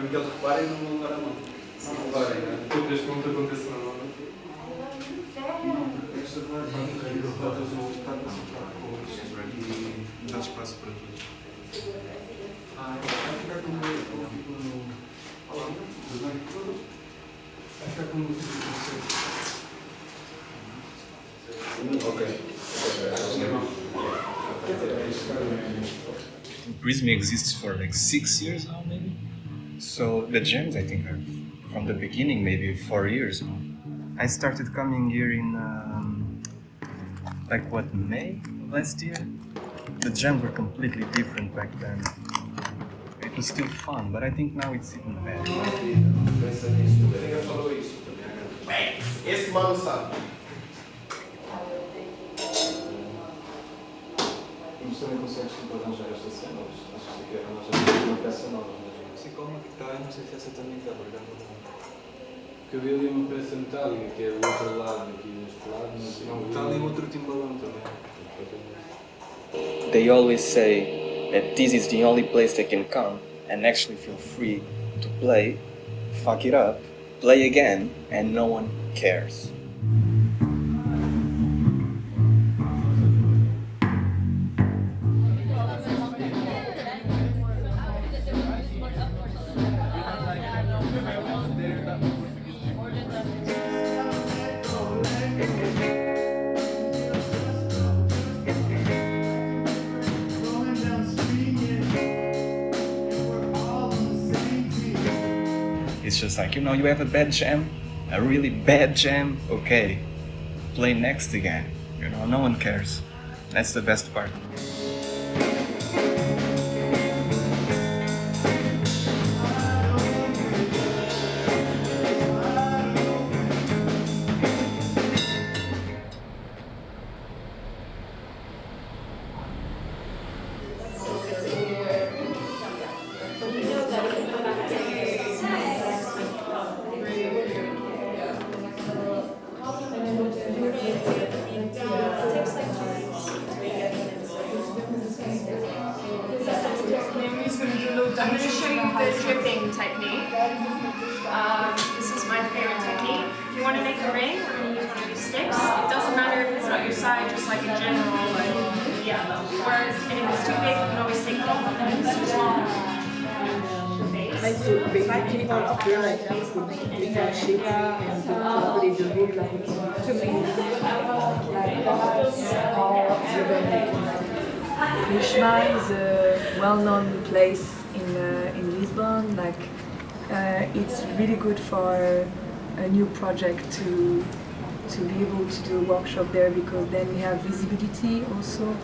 mesmo que eles reparem, não vão dar a mão. Se não reparem, né? Desde que não te aconteça nada. E dá espaço para todos. Vai ficar como vai ficar como Ok. Prisma exists for like 6 years now, maybe. So the jams, I think, are from the beginning, maybe 4 years now. I started coming here in May last year. The jams were completely different back then. It was still fun, but I think now it's even better. Pensa nisso, ninguém falou isso. Esse mano sabe. Mas também consegues arranjar esta cena, achas que era arranjar uma peça nova, mas não sei como é que está, não sei se essa também está brilhando ou não. Porque eu vi ali uma peça metálica que é o outro lado aqui deste lado, não sei. Não, está ali outro timbalão também. They always say that this is the only place they can come and actually feel free to play, fuck it up, play again, and no one cares. It's just like, you have a bad jam, a really bad jam, okay, play next again. No one cares. That's the best part. I'm going to show you the dripping technique. This is my favorite technique. If you want to make a ring, we're going to use one of these sticks. It doesn't matter if it's not your size, just like in general. Or if it's too big, you can always take it off. And if it's too small, Like so basically what you do like with a shape and put it in the like to me like that's how you're making like Prisma is a well-known place in Lisbon. Like it's really good for a new project to be able to do a workshop there, because then we have visibility also,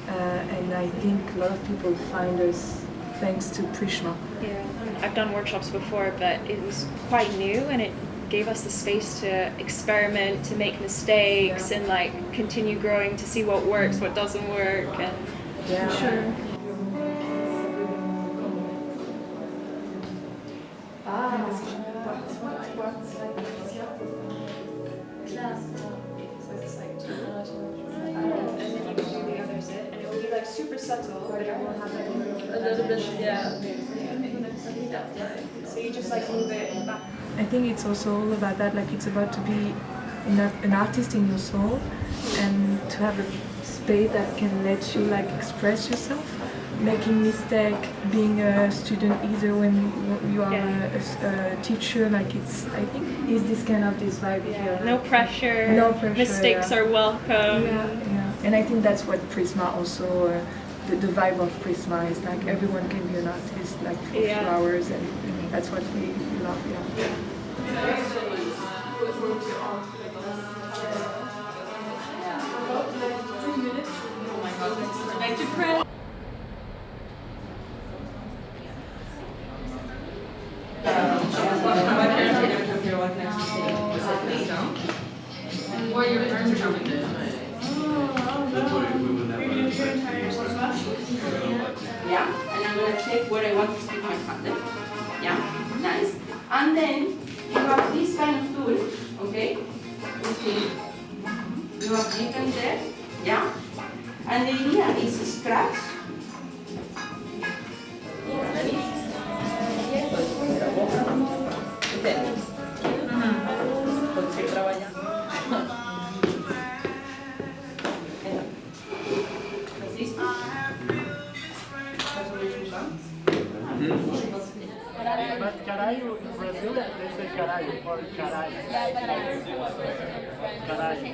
and I think a lot of people find us thanks to Prisma. Yeah, I've done workshops before, but it was quite new, and it gave us the space to experiment, to make mistakes, and like continue growing to see what works, what doesn't work, and yeah, sure. super subtle, but it will have a little bit, yeah. So you just like move it back. I think it's also all about that, like it's about to be an artist in your soul and to have a space that can let you like express yourself, making mistake, being a student either when you are a teacher, like it's, I think is this kind of this vibe here. No pressure, mistakes are welcome. And I think that's what Prisma also, the vibe of Prisma is like everyone can be an artist like for a few hours, and that's what we love. Yeah, and I'm going to check where I want to stick my pattern. Yeah, nice. And then you have this kind of tool, okay? You have different there, yeah? And the idea is scratch. They say caralho or caralho. Caralho.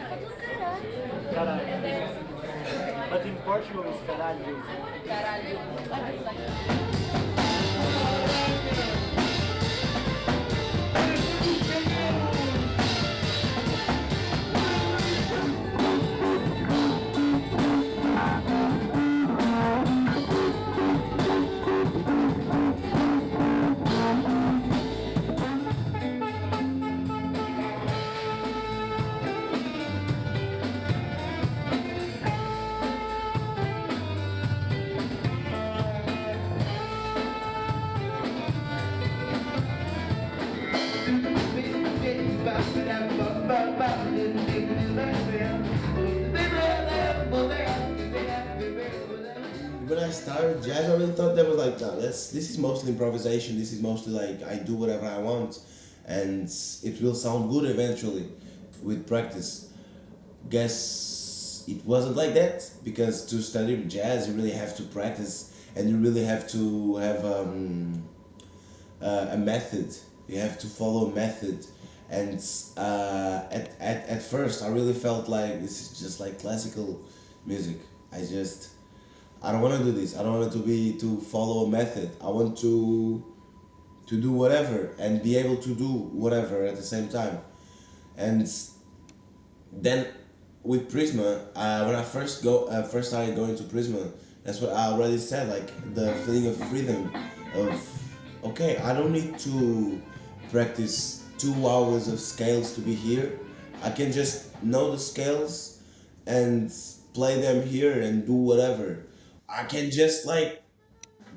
Caralho. But in Portugal it's caralho. When I started jazz, I really thought that was like, no, this is mostly improvisation. This is mostly like I do whatever I want, and it will sound good eventually, with practice. Guess it wasn't like that, because to study jazz, you really have to practice, and you really have to have a method. You have to follow a method, and at first, I really felt like this is just like classical music. I don't want to do this. I don't want it to follow a method. I want to do whatever and be able to do whatever at the same time. And then with Prisma, when I first started going to Prisma, that's what I already said. Like the feeling of freedom, of okay, I don't need to practice 2 hours of scales to be here. I can just know the scales and play them here and do whatever. I can just like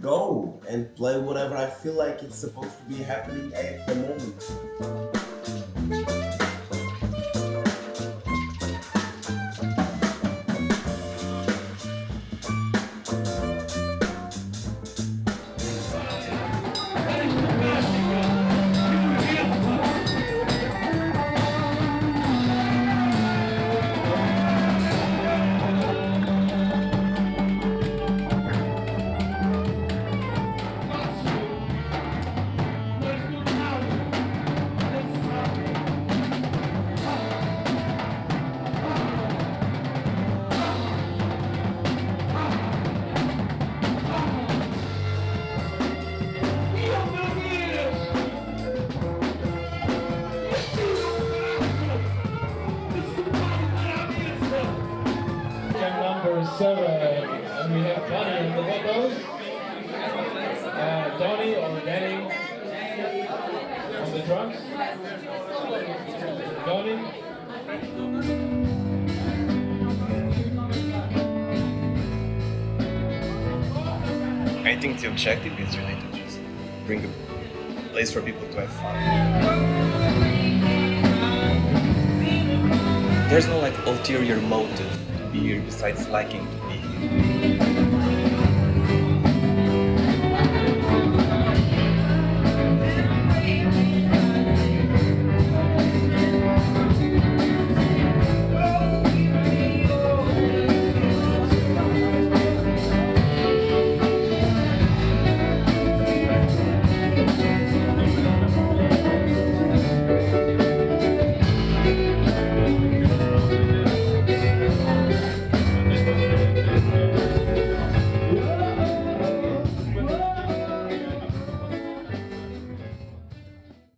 go and play whatever I feel like it's supposed to be happening at the moment. Number 7, and we have Donnie on the vocals, Donnie or Danny on the drums, Donnie. I think the objective is really to just bring a place for people to have fun. There's no like ulterior motive to be here besides liking to be here.